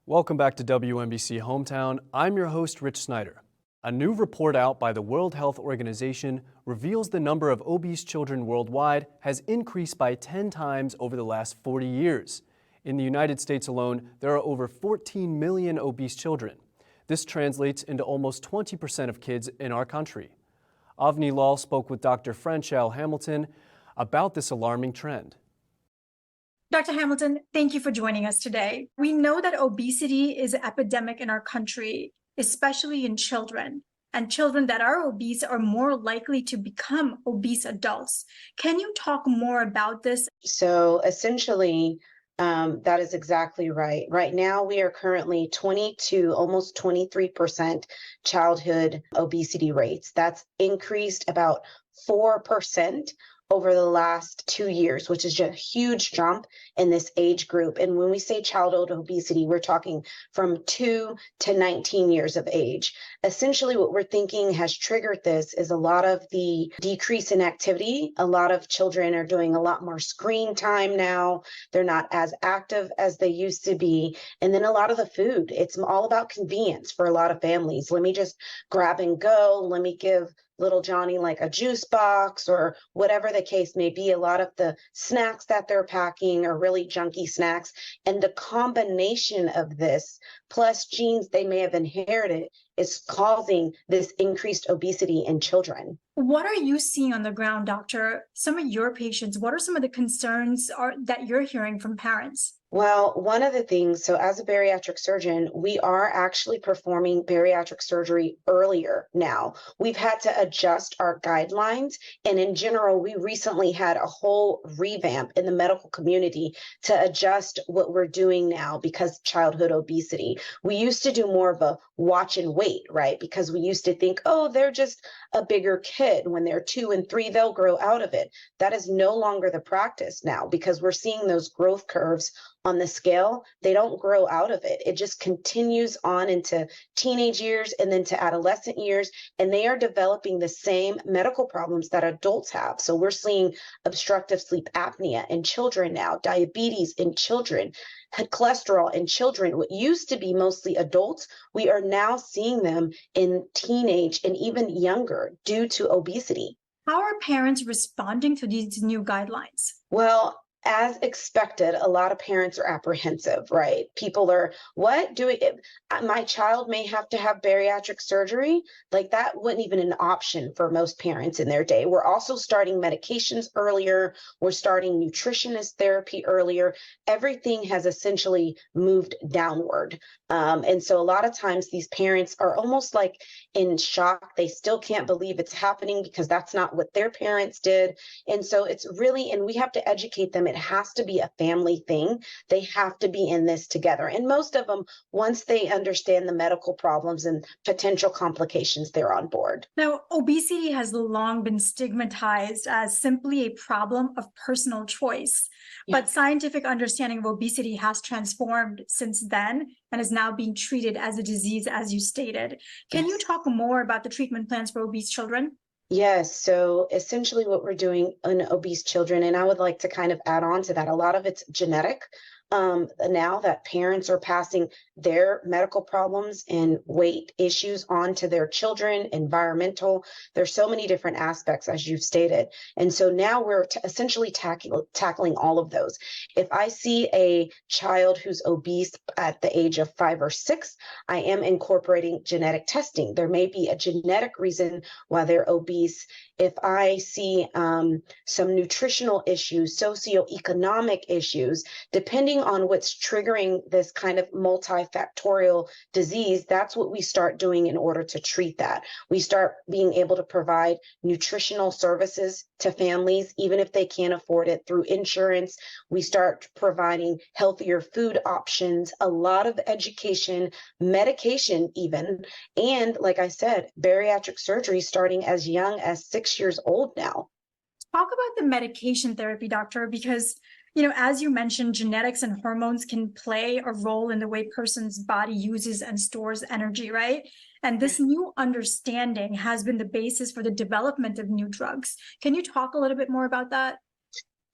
Welcome back to WMBC Hometown. I'm your host, Rich Snyder. A new report out by the World Health Organization reveals the number of obese children worldwide has increased by 10 times over the last 40 years. In the United States alone, there are over 14 million obese children. This translates into almost 20% of kids in our country. Avni Lal spoke with Dr. Franchelle Hamilton about this alarming trend. Dr. Hamilton, thank you for joining us today. We know that obesity is an epidemic in our country, especially in children. And children that are obese are more likely to become obese adults. Can you talk more about this? So essentially, that is exactly right. Right now, we are currently 22, almost 23% childhood obesity rates. That's increased about 4% over the last 2 years, which is just a huge jump in this age group. And when we say childhood obesity, we're talking from 2 to 19 years of age. Essentially, what we're thinking has triggered this is a lot of the decrease in activity. A lot of children are doing a lot more screen time now. They're not as active as they used to be. And then a lot of the food, it's all about convenience for a lot of families. Let me just grab and go. Let me give little Johnny like a juice box or whatever the case may be. A lot of the snacks that they're packing are really junky snacks. And the combination of this plus genes they may have inherited is causing this increased obesity in children. What are you seeing on the ground, doctor? Some of your patients, what are some of the concerns that you're hearing from parents? Well, one of the things, so as a bariatric surgeon, we are actually performing bariatric surgery earlier now. We've had to adjust our guidelines. And in general, we recently had a whole revamp in the medical community to adjust what we're doing now because childhood obesity. We used to do more of a watch and wait, right? Because we used to think, oh, they're just a bigger kid. When they're 2 and 3, they'll grow out of it. That is no longer the practice now because we're seeing those growth curves on the scale. They don't grow out of it. It just continues on into teenage years and then to adolescent years, and they are developing the same medical problems that adults have. So we're seeing obstructive sleep apnea in children now, diabetes in children, cholesterol in children. What used to be mostly adults, we are now seeing them in teenage and even younger due to obesity. How are parents responding to these new guidelines? Well, as expected, a lot of parents are apprehensive, right? People are, my child may have to have bariatric surgery. Like that wasn't even an option for most parents in their day. We're also starting medications earlier. We're starting nutritionist therapy earlier. Everything has essentially moved downward. And so a lot of times these parents are almost like in shock. They still can't believe it's happening because that's not what their parents did. And so it's really, and we have to educate them. It has to be a family thing. They have to be in this together. And most of them, once they understand the medical problems and potential complications, they're on board. Now, obesity has long been stigmatized as simply a problem of personal choice. Yeah. But scientific understanding of obesity has transformed since then and is now being treated as a disease, as you stated. Can you talk more about the treatment plans for obese children? Yes. So essentially what we're doing in obese children, and I would like to kind of add on to that, a lot of it's genetic. Now that parents are passing their medical problems and weight issues on to their children, environmental, there's so many different aspects, as you've stated. And so now we're essentially tackling all of those. If I see a child who's obese at the age of 5 or 6, I am incorporating genetic testing. There may be a genetic reason why they're obese. If I see some nutritional issues, socioeconomic issues, depending on what's triggering this kind of multifactorial disease, that's what we start doing in order to treat that. We start being able to provide nutritional services to families, even if they can't afford it through insurance. We start providing healthier food options, a lot of education, medication even, and like I said, bariatric surgery starting as young as 6 years old now. Talk about the medication therapy, doctor, because as you mentioned, genetics and hormones can play a role in the way a person's body uses and stores energy, right? And this new understanding has been the basis for the development of new drugs. Can you talk a little bit more about that?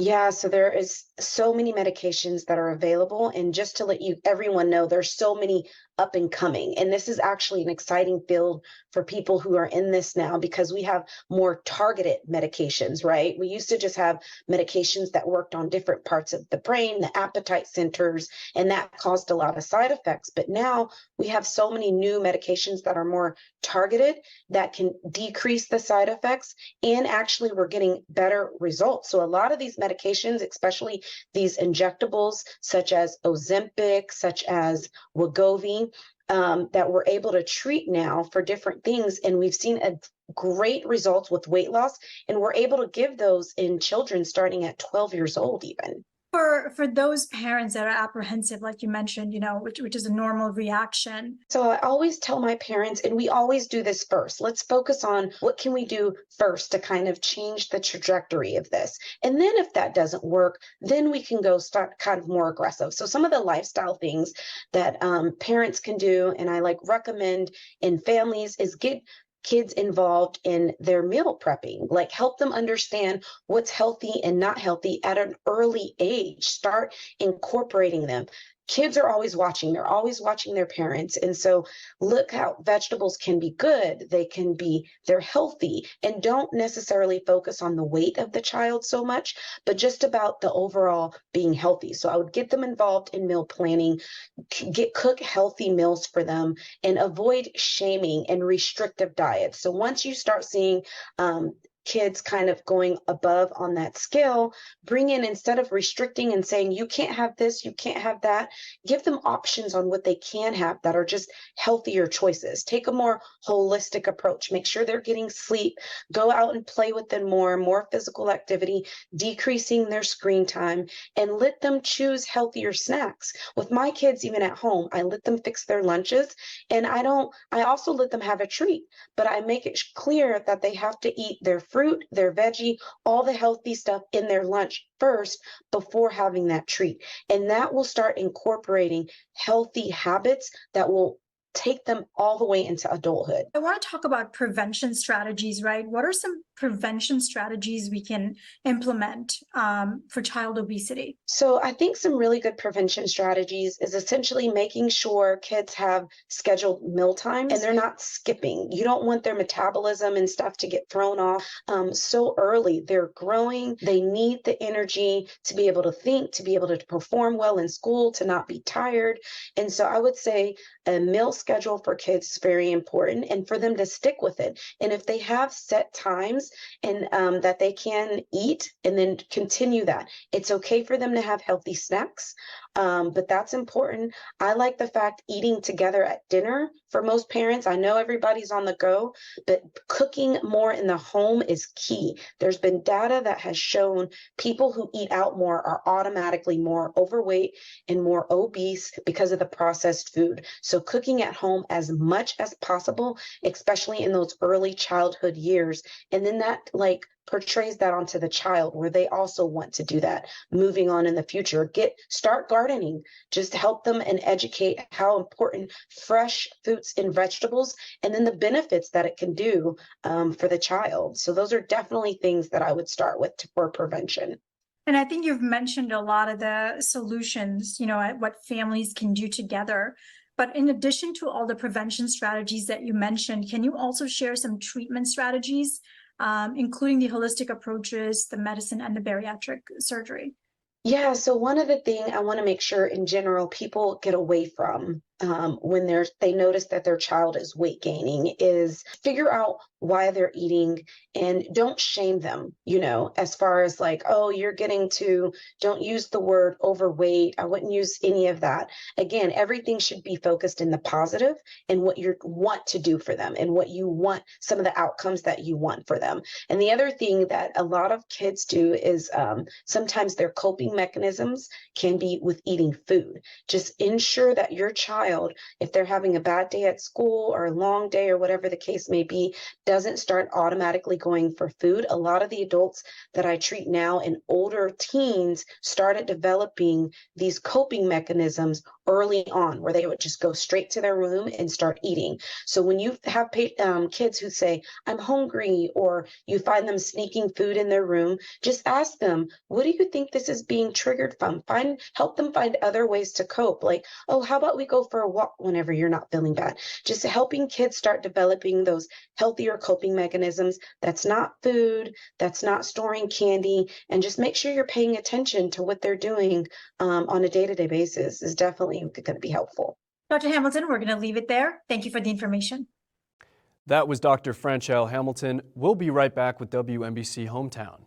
Yeah, so there is so many medications that are available. And just to let everyone know, there's so many up and coming. And this is actually an exciting field for people who are in this now because we have more targeted medications, right? We used to just have medications that worked on different parts of the brain, the appetite centers, and that caused a lot of side effects. But now we have so many new medications that are more targeted that can decrease the side effects. And actually, we're getting better results. So a lot of these medications, especially these injectables, such as Ozempic, such as Wegovy, that we're able to treat now for different things. And we've seen a great results with weight loss. And we're able to give those in children starting at 12 years old, even. For those parents that are apprehensive, like you mentioned, which is a normal reaction. So I always tell my parents, and we always do this first, let's focus on what can we do first to kind of change the trajectory of this. And then if that doesn't work, then we can go start kind of more aggressive. So some of the lifestyle things that parents can do, and I recommend in families, is get kids involved in their meal prepping, help them understand what's healthy and not healthy at an early age. Start incorporating them. Kids are always watching. They're always watching their parents. And so look how vegetables can be good. They're healthy, and don't necessarily focus on the weight of the child so much, but just about the overall being healthy. So I would get them involved in meal planning, cook healthy meals for them, and avoid shaming and restrictive diets. So once you start seeing kids kind of going above on that scale, bring in, instead of restricting and saying, you can't have this, you can't have that, give them options on what they can have that are just healthier choices. Take a more holistic approach. Make sure they're getting sleep, go out and play with them more physical activity, decreasing their screen time, and let them choose healthier snacks. With my kids, even at home, I let them fix their lunches, and I also let them have a treat, but I make it clear that they have to eat their fruit, their veggie, all the healthy stuff in their lunch first before having that treat. And that will start incorporating healthy habits that will take them all the way into adulthood. I want to talk about prevention strategies, right? What are some prevention strategies we can implement for child obesity? So I think some really good prevention strategies is essentially making sure kids have scheduled meal times and they're not skipping. You don't want their metabolism and stuff to get thrown off so early. They're growing. They need the energy to be able to think, to be able to perform well in school, to not be tired. And so I would say a meal schedule for kids is very important, and for them to stick with it. And if they have set times and that they can eat and then continue that, it's okay for them to have healthy snacks, but that's important. I like the fact eating together at dinner. For most parents, I know everybody's on the go, but cooking more in the home is key. There's been data that has shown people who eat out more are automatically more overweight and more obese because of the processed food. So cooking at home as much as possible, especially in those early childhood years, and then that portrays that onto the child where they also want to do that moving on in the future. Start gardening, just help them and educate how important fresh fruits and vegetables, and then the benefits that it can do for the child. So those are definitely things that I would start with for prevention. And I think you've mentioned a lot of the solutions, what families can do together. But in addition to all the prevention strategies that you mentioned, can you also share some treatment strategies, including the holistic approaches, the medicine, and the bariatric surgery? Yeah, so one of the things I want to make sure in general people get away from when they notice that their child is weight gaining is figure out why they're eating, and don't shame them, as far as don't use the word overweight. I wouldn't use any of that. Again, everything should be focused in the positive and what you want to do for them and what you want, some of the outcomes that you want for them. And the other thing that a lot of kids do is sometimes their coping mechanisms can be with eating food. Just ensure that your child child, if they're having a bad day at school or a long day or whatever the case may be, doesn't start automatically going for food. A lot of the adults that I treat now and older teens started developing these coping mechanisms early on, where they would just go straight to their room and start eating. So when you have kids who say, I'm hungry, or you find them sneaking food in their room, just ask them, what do you think this is being triggered from? Help them find other ways to cope. Like, oh, how about we go for a walk whenever you're not feeling bad? Just helping kids start developing those healthier coping mechanisms. That's not food, that's not storing candy, and just make sure you're paying attention to what they're doing on a day-to-day basis is definitely going to be helpful. Dr. Hamilton, we're going to leave it there. Thank you for the information. That was Dr. Franchelle Hamilton. We'll be right back with WMBC Hometown.